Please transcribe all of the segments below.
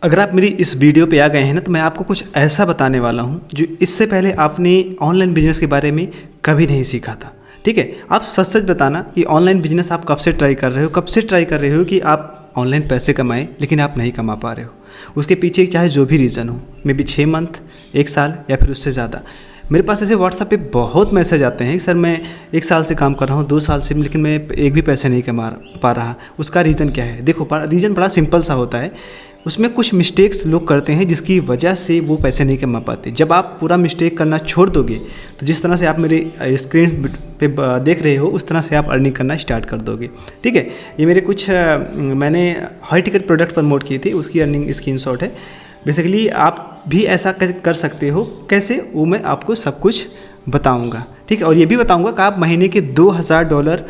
अगर आप मेरी इस वीडियो पे आ गए हैं ना, तो मैं आपको कुछ ऐसा बताने वाला हूँ जो इससे पहले आपने ऑनलाइन बिजनेस के बारे में कभी नहीं सीखा था। ठीक है, आप सच सच बताना कि ऑनलाइन बिजनेस आप कब से ट्राई कर रहे हो, कब से ट्राई कर रहे हो कि आप ऑनलाइन पैसे कमाएं, लेकिन आप नहीं कमा पा रहे हो। उसके पीछे चाहे जो भी रीज़न हो, मे बी 6 मंथ, 1 साल या फिर उससे ज़्यादा। मेरे पास ऐसे व्हाट्सएप पे बहुत मैसेज आते हैं कि सर मैं 1 साल से काम कर रहा हूँ, 2 साल से, लेकिन मैं एक भी पैसे नहीं कमा पा रहा। उसका रीज़न क्या है? देखो, रीज़न बड़ा सिंपल सा होता है। उसमें कुछ मिस्टेक्स लोग करते हैं जिसकी वजह से वो पैसे नहीं कमा पाते। जब आप पूरा मिस्टेक करना छोड़ दोगे तो जिस तरह से आप मेरे स्क्रीन पे देख रहे हो, उस तरह से आप अर्निंग करना स्टार्ट कर दोगे। ठीक है, ये मेरे कुछ मैंने हाई टिकट प्रोडक्ट प्रमोट किए थे, उसकी अर्निंग स्क्रीनशॉट है। बेसिकली आप भी ऐसा कर सकते हो। कैसे, वो मैं आपको सब कुछ बताऊंगा। ठीक है, और ये भी बताऊंगा कि आप महीने के $2000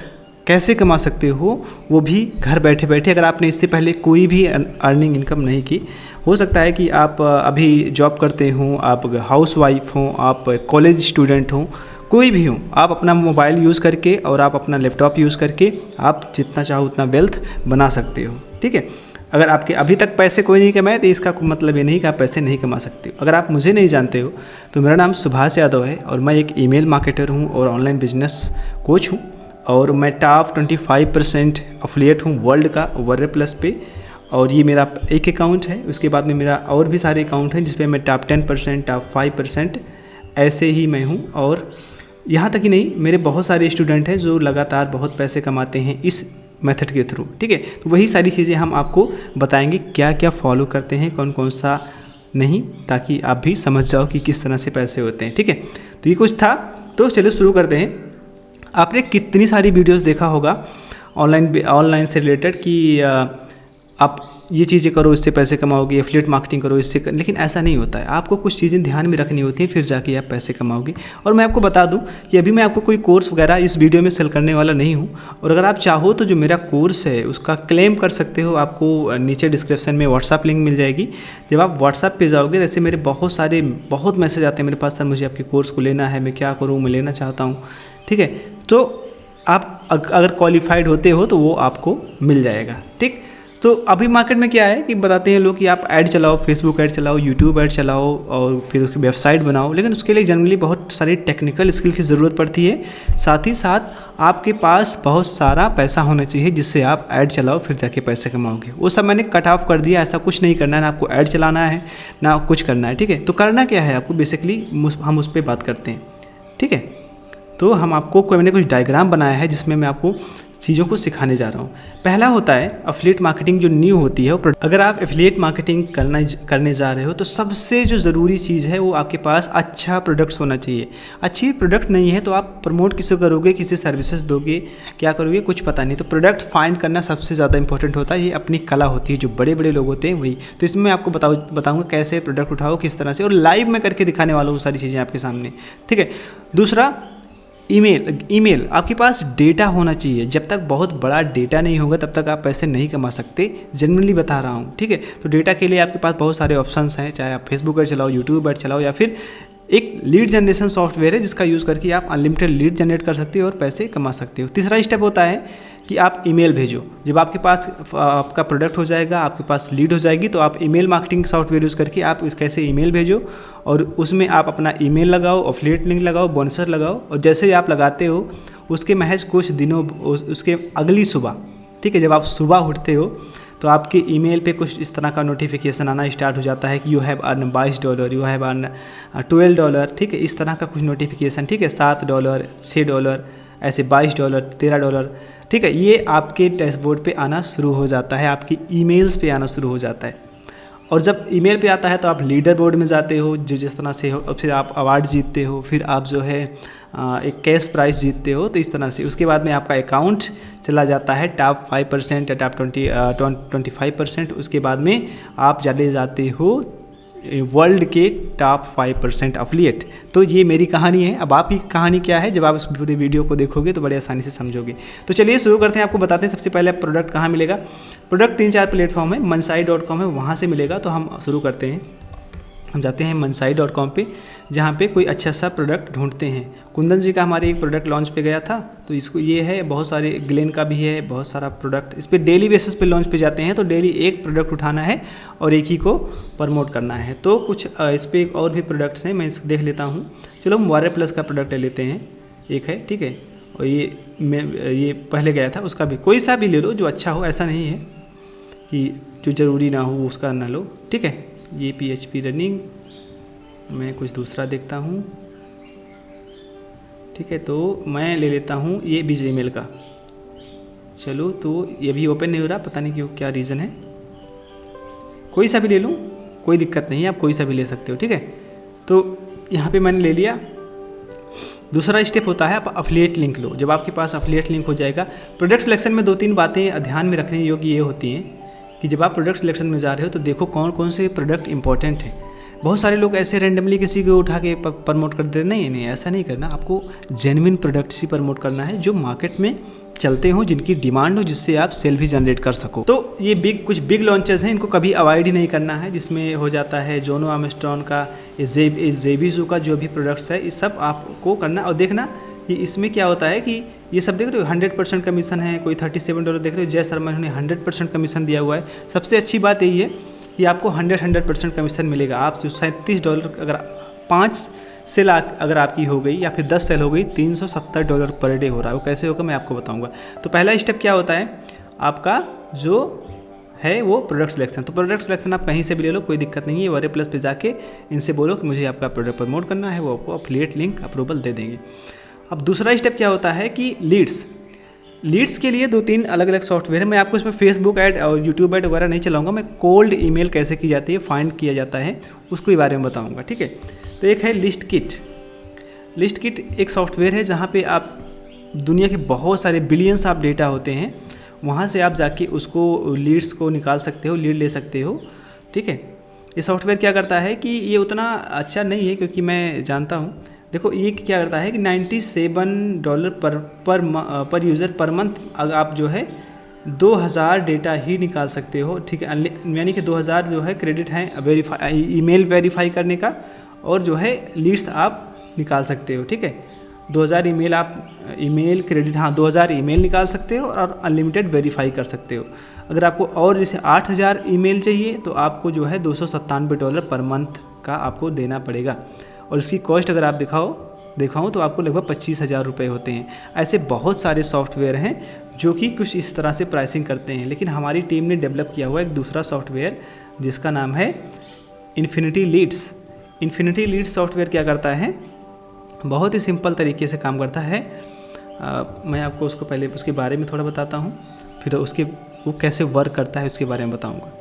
कैसे कमा सकते हो, वो भी घर बैठे बैठे, अगर आपने इससे पहले कोई भी अर्निंग इनकम नहीं की। हो सकता है कि आप अभी जॉब करते हो, आप हाउस वाइफ हो, आप कॉलेज स्टूडेंट हो, कोई भी हो, आप अपना मोबाइल यूज़ करके और आप अपना लैपटॉप यूज़ करके आप जितना चाहो उतना वेल्थ बना सकते हो। ठीक है, अगर आपके अभी तक पैसे कोई नहीं कमाए तो इसका मतलब ये नहीं कि आप पैसे नहीं कमा सकते हो। अगर आप मुझे नहीं जानते हो तो मेरा नाम सुभाष यादव है और मैं एक ईमेल मार्केटर हूँ और ऑनलाइन बिजनेस कोच हूँ। और मैं टॉप 25% अफिलिएट हूँ वर्ल्ड का WordPress पे। और ये मेरा एक अकाउंट है, उसके बाद में मेरा और भी सारे अकाउंट हैं जिस पे मैं टॉप 10%, टॉप 5% ऐसे ही मैं हूँ। और यहाँ तक ही नहीं, मेरे बहुत सारे स्टूडेंट हैं जो लगातार बहुत पैसे कमाते हैं इस मेथड के थ्रू। ठीक है, तो वही सारी चीज़ें हम आपको बताएंगे, क्या क्या फॉलो करते हैं, कौन कौन सा नहीं, ताकि आप भी समझ जाओ कि किस तरह से पैसे होते हैं। ठीक है, तो ये कुछ था, तो चलिए शुरू करते हैं। आपने कितनी सारी वीडियोस देखा होगा ऑनलाइन से रिलेटेड कि आप ये चीज़ें करो इससे पैसे कमाओगे, एफिलिएट मार्केटिंग करो इससे लेकिन ऐसा नहीं होता है। आपको कुछ चीज़ें ध्यान में रखनी होती हैं, फिर जाके आप पैसे कमाओगे। और मैं आपको बता दूं कि अभी मैं आपको कोई कोर्स वगैरह इस वीडियो में सेल करने वाला नहीं हूं। और अगर आप चाहो तो जो मेरा कोर्स है उसका क्लेम कर सकते हो। आपको नीचे डिस्क्रिप्शन में व्हाट्सअप लिंक मिल जाएगी। जब आप व्हाट्सअप पे जाओगे, जैसे मेरे बहुत मैसेज आते हैं मेरे पास, सर मुझे आपके कोर्स को लेना है, मैं क्या करूँ, मैं लेना चाहता हूँ। ठीक है, तो आप अगर क्वालिफाइड होते हो तो वो आपको मिल जाएगा। ठीक, तो अभी मार्केट में क्या है कि बताते हैं लोग कि आप ऐड चलाओ, फेसबुक ऐड चलाओ, यूट्यूब ऐड चलाओ और फिर उसकी वेबसाइट बनाओ, लेकिन उसके लिए जनरली बहुत सारी टेक्निकल स्किल की ज़रूरत पड़ती है। साथ ही साथ आपके पास बहुत सारा पैसा होना चाहिए जिससे आप ऐड चलाओ, फिर जाके पैसे कमाओगे। वो सब मैंने कट ऑफ कर दिया। ऐसा कुछ नहीं करना है, ना आपको ऐड चलाना है ना कुछ करना है। ठीक है, तो करना क्या है आपको, बेसिकली हम उस पर बात करते हैं। ठीक है, तो मैंने कुछ डायग्राम बनाया है जिसमें मैं आपको चीज़ों को सिखाने जा रहा हूँ। पहला होता है एफिलिएट मार्केटिंग जो न्यू होती है। अगर आप एफिलिएट मार्केटिंग करने जा रहे हो तो सबसे जो ज़रूरी चीज़ है वो आपके पास अच्छा प्रोडक्ट्स होना चाहिए। अच्छी प्रोडक्ट नहीं है तो आप प्रमोट किसे करोगे, किसी सर्विसेज दोगे, क्या करोगे, कुछ पता नहीं। तो प्रोडक्ट फाइंड करना सबसे ज़्यादा इंपॉर्टेंट होता है। ये अपनी कला होती है, जो बड़े बड़े लोग होते हैं वही। तो इसमें मैं आपको बताऊँगा कैसे प्रोडक्ट उठाओ, किस तरह से, और लाइव में करके दिखाने वाला हूँ सारी चीज़ें आपके सामने। ठीक है, दूसरा ईमेल आपके पास डेटा होना चाहिए। जब तक बहुत बड़ा डेटा नहीं होगा तब तक आप पैसे नहीं कमा सकते, जनरली बता रहा हूँ। ठीक है, तो डेटा के लिए आपके पास बहुत सारे ऑप्शंस हैं, चाहे आप फेसबुक ऐड चलाओ, यूट्यूब ऐड चलाओ, या फिर एक लीड जनरेशन सॉफ्टवेयर है जिसका यूज़ करके आप अनलिमिटेड लीड जनरेट कर सकते हो और पैसे कमा सकते हो। तीसरा स्टेप होता है कि आप ईमेल भेजो। जब आपके पास आपका प्रोडक्ट हो जाएगा, आपके पास लीड हो जाएगी, तो आप ईमेल मार्केटिंग सॉफ्टवेयर यूज़ करके आप कैसे ईमेल भेजो और उसमें आप अपना ईमेल लगाओ, एफिलिएट लिंक लगाओ, बोनसर लगाओ। और जैसे ही आप लगाते हो उसके महज कुछ दिनों, उसके अगली सुबह, ठीक है, जब आप सुबह उठते हो तो आपके ईमेल पे कुछ इस तरह का नोटिफिकेशन आना स्टार्ट हो जाता है कि you have earn $22, you have earn $12। ठीक है, इस तरह का कुछ नोटिफिकेशन। ठीक है, $7, $6, ऐसे $22, $13। ठीक है, ये आपके डैशबोर्ड पे आना शुरू हो जाता है, आपकी ईमेल्स पे आना शुरू हो जाता है। और जब ईमेल पे आता है तो आप लीडर बोर्ड में जाते हो, जो जिस तरह से हो, और फिर आप अवार्ड जीतते हो, फिर आप जो है एक कैश प्राइस जीतते हो। तो इस तरह से उसके बाद में आपका अकाउंट चला जाता है टॉप 5% या टॉप 25%। उसके बाद में आप चले जाते हो वर्ल्ड के टॉप 5% अफिलिएट। तो ये मेरी कहानी है। अब आपकी कहानी क्या है, जब आप इस पूरे वीडियो को देखोगे तो बड़े आसानी से समझोगे। तो चलिए शुरू करते हैं। आपको बताते हैं सबसे पहले प्रोडक्ट कहाँ मिलेगा। प्रोडक्ट 3-4 प्लेटफॉर्म है, मनसाई.com है, वहाँ से मिलेगा। तो हम शुरू करते हैं। हम जाते हैं मनसाई.com पे, जहाँ पे कोई अच्छा सा प्रोडक्ट ढूंढते हैं। कुंदन जी का हमारे एक प्रोडक्ट लॉन्च पे गया था, तो इसको ये है, बहुत सारे ग्लेन का भी है, बहुत सारा प्रोडक्ट इस पर डेली बेसिस पे लॉन्च पे जाते हैं। तो डेली एक प्रोडक्ट उठाना है और एक ही को प्रमोट करना है। तो कुछ इस पर और भी प्रोडक्ट्स हैं, मैं इसको देख लेता हूँ। चलो हम वायर प्लस का प्रोडक्ट ले लेते हैं, एक है, ठीक है। और ये पहले गया था, उसका भी कोई सा भी ले लो जो अच्छा हो, ऐसा नहीं है कि जो ज़रूरी ना हो उसका ना लो, ठीक है। ये PHP रनिंग, मैं कुछ दूसरा देखता हूँ, ठीक है। तो मैं ले लेता हूँ ये भी Gmail का। चलो, तो ये भी ओपन नहीं हो रहा, पता नहीं क्यों, क्या रीज़न है। कोई सा भी ले लूँ, कोई दिक्कत नहीं है, आप कोई सा भी ले सकते हो, ठीक है। तो यहाँ पे मैंने ले लिया। दूसरा स्टेप होता है आप अफिलिएट लिंक लो। जब आपके पास अफिलिएट लिंक हो जाएगा, प्रोडक्ट सिलेक्शन में 2-3 बातें ध्यान में रखने योग्य ये होती हैं कि जब आप प्रोडक्ट सिलेक्शन में जा रहे हो तो देखो कौन कौन से प्रोडक्ट इंपॉर्टेंट हैं। बहुत सारे लोग ऐसे रैंडमली किसी को उठा के प्रमोट कर देते, नहीं, ऐसा नहीं करना। आपको जेन्युइन प्रोडक्ट्स ही प्रमोट करना है जो मार्केट में चलते हो, जिनकी डिमांड हो, जिससे आप सेल भी जनरेट कर सको। तो ये कुछ बिग लॉन्चेस हैं, इनको कभी अवॉइड ही नहीं करना है, जिसमें हो जाता है जोनो आर्मस्ट्रॉन का, जेबीजू का जो भी प्रोडक्ट्स है, ये सब आपको करना। और देखना कि इसमें क्या होता है कि ये सब देख रहे हो 100% कमीशन है, कोई $37 देख रहे हो, जय शर्मा ने 100% कमीशन दिया हुआ है। सबसे अच्छी बात यही है कि आपको 100% कमीशन मिलेगा। आप जो $37 अगर 5 सेल अगर आपकी हो गई या फिर 10 सेल हो गई, $370 पर डे हो रहा है। वो कैसे होगा मैं आपको बताऊंगा। तो पहला स्टेप क्या होता है आपका, जो है वो प्रोडक्ट सिलेक्शन। तो प्रोडक्ट सिलेक्शन आप कहीं से भी ले लो, कोई दिक्कत नहीं है। वायर प्लस पे जाके इनसे बोलो कि मुझे आपका प्रोडक्ट प्रमोट करना है, वो आपको अफिलिएट लिंक अप्रूवल दे देंगे। अब दूसरा स्टेप क्या होता है कि लीड्स के लिए 2-3 अलग अलग सॉफ्टवेयर है। मैं आपको इसमें फेसबुक ऐड और यूट्यूब ऐड वगैरह नहीं चलाऊंगा। मैं कोल्ड ईमेल कैसे की जाती है, फाइंड किया जाता है, उसको बारे में बताऊंगा, ठीक है। तो एक है लिस्ट किट एक सॉफ्टवेयर है जहाँ पे आप दुनिया के बहुत सारे बिलियंस ऑफ डेटा होते हैं, वहाँ से आप जाके उसको लीड्स को निकाल सकते हो, लीड ले सकते हो, ठीक है। ये सॉफ्टवेयर क्या करता है कि ये उतना अच्छा नहीं है, क्योंकि मैं जानता हूँ। देखो ये क्या करता है कि $97 पर यूज़र पर मंथ अगर आप जो है 2000 डेटा ही निकाल सकते हो, ठीक है। यानी कि 2000 जो है क्रेडिट है ईमेल वेरीफाई करने का, और जो है लीड्स आप निकाल सकते हो, ठीक है। 2000 ईमेल आप ईमेल क्रेडिट, हाँ 2000 ईमेल निकाल सकते हो और अनलिमिटेड वेरीफाई कर सकते हो। अगर आपको और जैसे 8000 ईमेल चाहिए तो आपको जो है $297 पर मंथ का आपको देना पड़ेगा। और इसकी कॉस्ट अगर आप दिखाऊँ तो आपको लगभग 25,000 रुपये होते हैं। ऐसे बहुत सारे सॉफ्टवेयर हैं जो कि कुछ इस तरह से प्राइसिंग करते हैं, लेकिन हमारी टीम ने डेवलप किया हुआ एक दूसरा सॉफ्टवेयर जिसका नाम है इन्फिनिटी लीड्स सॉफ्टवेयर क्या करता है, बहुत ही सिंपल तरीके से काम करता है। मैं आपको उसको पहले उसके बारे में थोड़ा बताता हूँ, फिर वो कैसे वर्क करता है उसके बारे में बताऊँगा।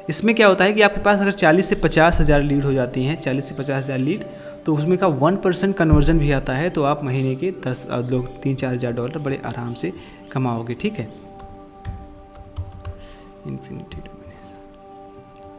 इसमें क्या होता है कि आपके पास अगर 40 से 50 हज़ार लीड हो जाती हैं, 40 से 50 हज़ार लीड, तो उसमें का 1% कन्वर्जन भी आता है, तो आप महीने के 3-4 हज़ार डॉलर बड़े आराम से कमाओगे, ठीक है। इन्फिनिटी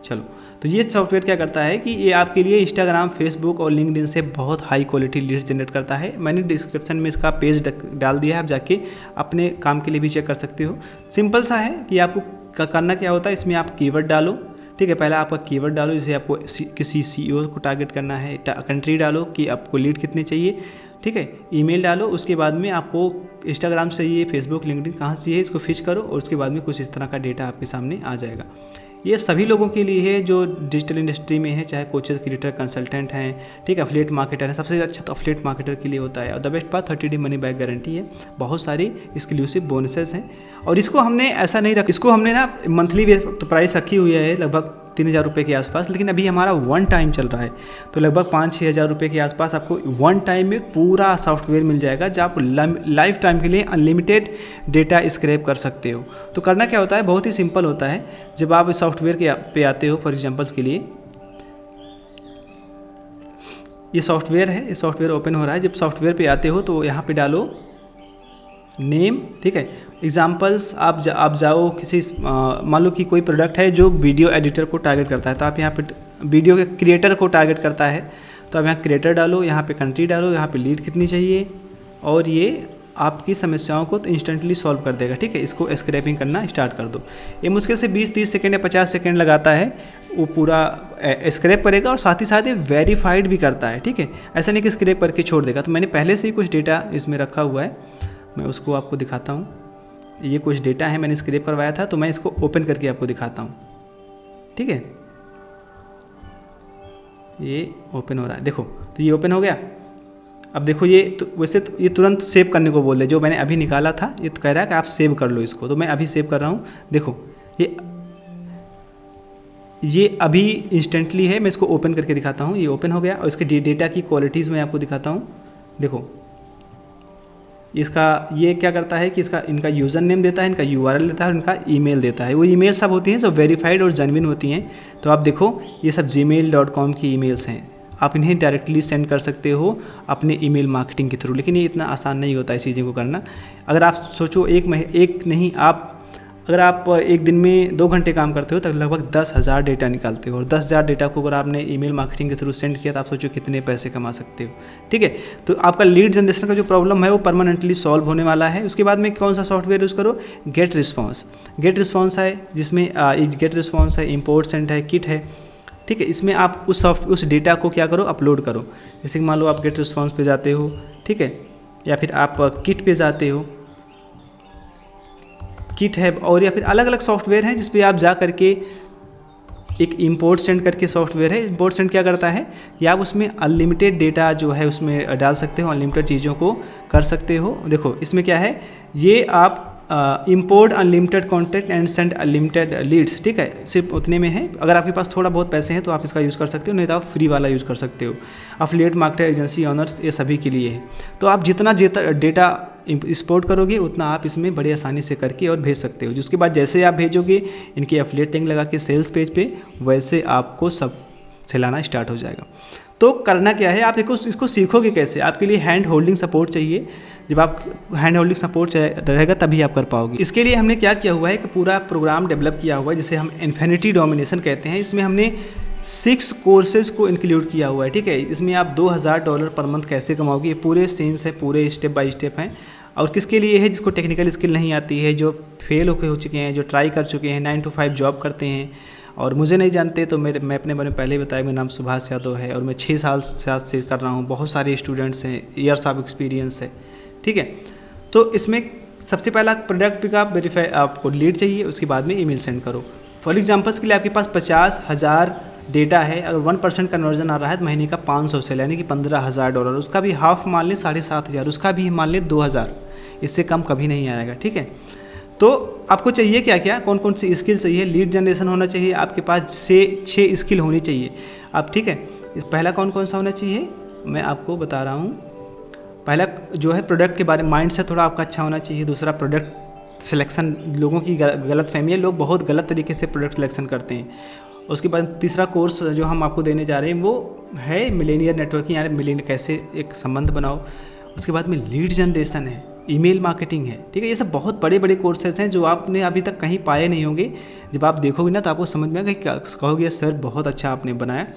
चलो, तो ये सॉफ्टवेयर क्या करता है कि ये आपके लिए इंस्टाग्राम, फेसबुक और लिंक्डइन से बहुत हाई क्वालिटी लीड्स जनरेट करता है। मैंने डिस्क्रिप्शन में इसका पेज डाल दिया है, आप जाके अपने काम के लिए भी चेक कर सकते हो। सिंपल सा है कि आपको करना क्या होता है, इसमें आप कीवर्ड डालो, ठीक है। पहले आपका कीवर्ड डालो, जैसे आपको किसी CEO को टारगेट करना है, कंट्री डालो कि आपको लीड कितने चाहिए, ठीक है। ईमेल डालो, उसके बाद में आपको इंस्टाग्राम चाहिए, फेसबुक, लिंक्डइन कहाँ चाहिए, इसको फिच करो, और उसके बाद में कुछ इस तरह का डेटा आपके सामने आ जाएगा। ये सभी लोगों के लिए है जो डिजिटल इंडस्ट्री में है, चाहे कोचेस, क्रिएटर, कंसल्टेंट हैं, ठीक है, अफिलिएट मार्केटर हैं। सबसे अच्छा तो अफिलिएट मार्केटर के लिए होता है। और the best part 30 day money back guarantee है, बहुत सारी एक्सक्लूसिव बोनसेस हैं। और इसको हमने ऐसा नहीं इसको हमने ना मंथली तो प्राइस रखी हुई है लगभग 3000 रुपये के आसपास, लेकिन अभी हमारा 1 टाइम चल रहा है, तो लगभग 5-6 हज़ार रुपये के आसपास आपको 1 टाइम में पूरा सॉफ्टवेयर मिल जाएगा, जहाँ आप लाइफ टाइम के लिए अनलिमिटेड डेटा स्क्रैप कर सकते हो। तो करना क्या होता है, बहुत ही सिंपल होता है। जब आप इस सॉफ्टवेयर पे आते हो, फॉर एग्जाम्पल्स के लिए ये सॉफ्टवेयर है, ये सॉफ्टवेयर ओपन हो रहा है। जब सॉफ्टवेयर पे आते हो तो यहाँ पे डालो नेम, ठीक है। एग्जाम्पल्स आप जाओ किसी मान लो कि कोई प्रोडक्ट है जो वीडियो एडिटर को टारगेट करता है, तो आप यहाँ पे वीडियो के क्रिएटर को टारगेट करता है, तो आप यहाँ क्रिएटर डालो, यहाँ पे कंट्री डालो, यहाँ पे लीड कितनी चाहिए, और ये आपकी समस्याओं को तो इंस्टेंटली सॉल्व कर देगा, ठीक है। इसको स्क्रैपिंग करना स्टार्ट कर दो। ये मुश्किल से 20-30 सेकेंड या 50 सेकेंड लगाता है। वो पूरा स्क्रैप करेगा और साथ ही साथ ये वेरीफाइड भी करता है, ठीक है। ऐसा नहीं कि स्क्रैप करके छोड़ देगा। तो मैंने पहले से ही कुछ डेटा इसमें रखा हुआ है, मैं उसको आपको दिखाता हूँ। ये कुछ डेटा है, मैंने स्क्रैप करवाया था, तो मैं इसको ओपन करके आपको दिखाता हूँ, ठीक है। ये ओपन हो रहा है, देखो, तो ये ओपन हो गया। अब देखो ये तो वैसे तो ये तुरंत सेव करने को बोल रहे, जो मैंने अभी निकाला था ये तो कह रहा है कि आप सेव कर लो इसको, तो मैं अभी सेव कर रहा हूँ। देखो ये अभी इंस्टेंटली है, मैं इसको ओपन करके दिखाता हूँ। ये ओपन हो गया और इसके डेटा की क्वालिटीज़ मैं आपको दिखाता हूँ। देखो इसका ये क्या करता है कि इनका यूज़र नेम देता है, इनका URL देता है और इनका ईमेल देता है। वो ईमेल सब होती हैं, सब वेरीफाइड और जेन्युइन होती हैं। तो आप देखो ये सब gmail.com की ईमेल्स हैं, आप इन्हें डायरेक्टली सेंड कर सकते हो अपने ईमेल मार्केटिंग के थ्रू। लेकिन ये इतना आसान नहीं होता है चीज़ों को करना। अगर आप सोचो अगर आप एक दिन में 2 घंटे काम करते हो तो लगभग 10,000 डेटा निकालते हो, और 10,000 डेटा को अगर आपने ईमेल मार्केटिंग के थ्रू सेंड किया तो आप सोचो कितने पैसे कमा सकते हो, ठीक है। तो आपका लीड जनरेशन का जो प्रॉब्लम है वो परमानेंटली सॉल्व होने वाला है। उसके बाद में कौन सा सॉफ्टवेयर यूज़ करो, गेट रिस्पॉन्स है, जिसमें गेट रिस्पॉन्स है, इम्पोर्ट सेंड है, किट है, ठीक है। इसमें आप उस डेटा को क्या करो, अपलोड करो। जैसे कि मान लो आप गेट रिस्पॉन्स पे जाते हो, ठीक है, या फिर आप किट पे जाते हो, किट है, और या फिर अलग अलग सॉफ्टवेयर हैं जिस पे आप जा करके एक इंपोर्ट सेंड करके सॉफ्टवेयर है। इंपोर्ट सेंड क्या करता है कि आप उसमें अनलिमिटेड डेटा जो है उसमें डाल सकते हो, अनलिमिटेड चीज़ों को कर सकते हो। देखो इसमें क्या है, ये आप import unlimited contact and send unlimited leads, ठीक है, सिर्फ उतने में है। अगर आपके पास थोड़ा बहुत पैसे हैं तो आप इसका यूज़ कर सकते हो, नहीं तो आप फ्री वाला यूज़ कर सकते हो। अफिलिएट मार्केटर एजेंसी ऑनर्स ये सभी के लिए है। तो आप जितना डेटा एक्सपोर्ट करोगे उतना आप इसमें बड़े आसानी से करके और भेज सकते हो। जिसके बाद जैसे आप भेजोगे इनके एफिलिएट लिंक लगा के सेल्स पेज पे, वैसे आपको सब चलाना स्टार्ट हो जाएगा। तो करना क्या है, आप इसको सीखोगे कैसे, आपके लिए हैंड होल्डिंग सपोर्ट चाहिए। जब आप हैंड होल्डिंग सपोर्ट रहेगा तभी आप कर पाओगे। इसके लिए हमने क्या किया हुआ है कि पूरा प्रोग्राम डेवलप किया हुआ है जिसे हम इन्फिनिटी डोमिनेशन कहते हैं। इसमें हमने 6 कोर्सेज को इंक्लूड किया हुआ है, ठीक है। इसमें आप $2,000 पर मंथ कैसे कमाओगे, ये पूरे सीन्स हैं, पूरे स्टेप बाय स्टेप हैं। और किसके लिए है, जिसको टेक्निकल स्किल नहीं आती है, जो फेल हो चुके हैं, जो ट्राई कर चुके हैं, 9 to 5 जॉब करते हैं और मुझे नहीं जानते। तो मैं अपने बारे में पहले ही बताया, मेरा नाम सुभाष यादव है और मैं 6 साल से कर रहा हूँ। बहुत सारे स्टूडेंट्स हैं, ईयर्स ऑफ एक्सपीरियंस है, ठीक है। तो इसमें सबसे पहला प्रोडक्ट पिकअप वेरीफाई, आपको लीड चाहिए, उसके बाद में ईमेल सेंड करो। फॉर एग्जांपल्स के लिए आपके पास 50,000 डेटा है, अगर 1% कन्वर्जन आ रहा है तो महीने का 500 सेल यानी कि $15,000, उसका भी हाफ मान लें 7,500, उसका भी मान लें 2,000, इससे कम कभी नहीं आएगा, ठीक है। तो आपको चाहिए क्या क्या, कौन कौन सी स्किल चाहिए, लीड जनरेशन होना चाहिए आपके पास, 6 स्किल होनी चाहिए आप, ठीक है। इस पहला कौन सा होना चाहिए मैं आपको बता रहा हूँ। पहला जो है प्रोडक्ट के बारे में माइंड से थोड़ा आपका अच्छा होना चाहिए। दूसरा प्रोडक्ट सिलेक्शन, लोगों की गलत फहमी है, लोग बहुत गलत तरीके से प्रोडक्ट सिलेक्शन करते हैं। उसके बाद तीसरा कोर्स जो हम आपको देने जा रहे हैं वो है मिलेनियर नेटवर्किंग, यानी मिलेनियर कैसे एक संबंध बनाओ। उसके बाद में लीड जनरेशन है, ईमेल मार्केटिंग है, ठीक है। ये सब बहुत बड़े बड़े कोर्सेज हैं जो आपने अभी तक कहीं पाए नहीं होंगे। जब आप देखोगे ना तो आपको समझ में आएगा, कहोगे सर बहुत अच्छा आपने बनाया।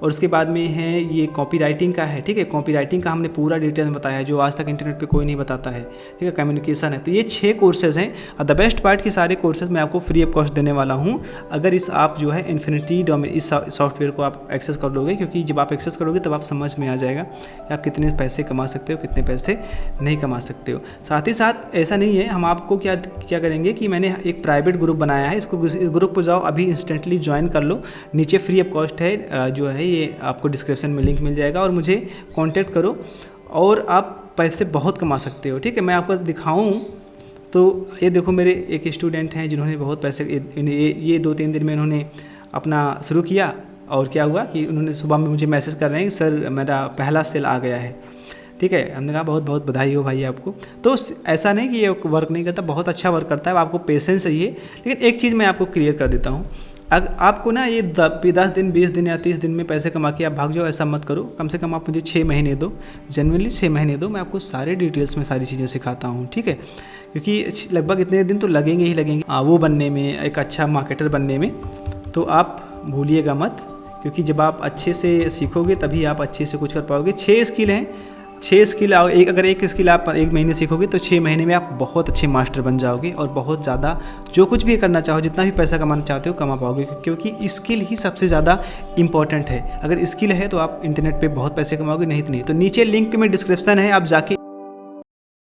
और उसके बाद में है ये कॉपी राइटिंग का है, ठीक है। कॉपी राइटिंग का हमने पूरा डिटेल में बताया है जो आज तक इंटरनेट पे कोई नहीं बताता है, ठीक है। कम्युनिकेशन है। तो ये 6 कोर्सेज हैं और द बेस्ट पार्ट के सारे कोर्सेज मैं आपको फ्री ऑफ कॉस्ट देने वाला हूँ। अगर आप जो है इन्फिनिटी इस सॉफ्टवेयर को आप एक्सेस कर लोगे, क्योंकि जब आप एक्सेस करोगे तब आप समझ में आ जाएगा कि आप कितने पैसे कमा सकते हो, कितने पैसे नहीं कमा सकते हो। साथ ही साथ ऐसा नहीं है, हम आपको क्या करेंगे कि मैंने एक प्राइवेट ग्रुप बनाया है, इस ग्रुप को जाओ अभी इंस्टेंटली ज्वाइन कर लो। नीचे फ्री ऑफ कॉस्ट है, जो है ये आपको डिस्क्रिप्शन में लिंक मिल जाएगा और मुझे कांटेक्ट करो और आप पैसे बहुत कमा सकते हो, ठीक है। मैं आपको दिखाऊं तो ये देखो, मेरे एक स्टूडेंट हैं जिन्होंने बहुत पैसे ये 2-3 दिन में इन्होंने अपना शुरू किया। और क्या हुआ कि उन्होंने सुबह में मुझे मैसेज कर रहे हैं, सर मेरा पहला सेल आ गया है, ठीक है। हमने कहा बहुत बहुत बधाई हो भाई आपको। तो ऐसा नहीं कि ये वर्क नहीं करता, बहुत अच्छा वर्क करता है, आपको पेशेंस चाहिए। लेकिन एक चीज़ मैं आपको क्लियर कर देता हूँ, अगर आपको ना ये 10 दिन 20 दिन या 30 दिन में पैसे कमा के आप भाग जाओ, ऐसा मत करो। कम से कम आप मुझे 6 महीने दो, जनरली 6 महीने दो, मैं आपको सारे डिटेल्स में सारी चीज़ें सिखाता हूँ, ठीक है। क्योंकि लगभग इतने दिन तो लगेंगे ही लगेंगे वो बनने में, एक अच्छा मार्केटर बनने में। तो आप भूलिएगा मत, क्योंकि जब आप अच्छे से सीखोगे तभी आप अच्छे से कुछ कर पाओगे। 6 स्किल हैं, 6 स्किल अगर एक स्किल आप 1 महीने सीखोगे तो 6 महीने में आप बहुत अच्छे मास्टर बन जाओगे और बहुत ज़्यादा जो कुछ भी करना चाहो, जितना भी पैसा कमाना चाहते हो कमा पाओगे, क्योंकि स्किल ही सबसे ज़्यादा इंपॉर्टेंट है। अगर स्किल है तो आप इंटरनेट पे बहुत पैसे कमाओगे, नहीं तो नहीं। तो नीचे लिंक में डिस्क्रिप्शन है, आप जाके